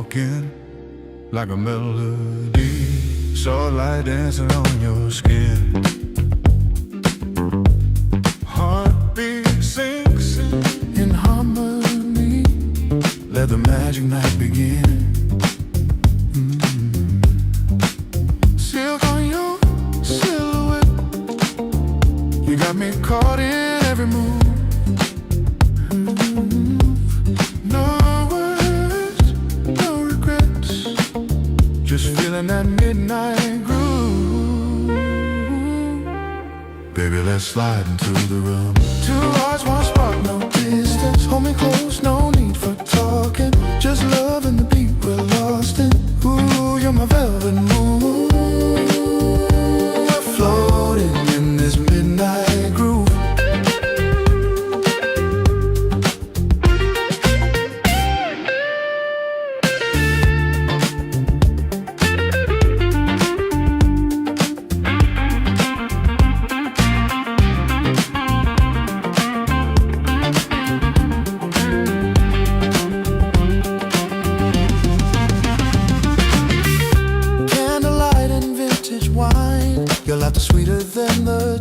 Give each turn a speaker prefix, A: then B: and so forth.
A: walking like a melody, so light dancing on your skin. Heartbeat sinks in harmony, let the magic night begin. Silk on your silhouette, you got me caught in every move. Just feeling that midnight groove. Baby, let's slide into the room. Two hearts, one spark, no distance. Hold me close, no need for talking. Just love and the beat we're lost in. Ooh, you're my velvet moon. We're floating in this midnight groove. Your laughter sweeter than the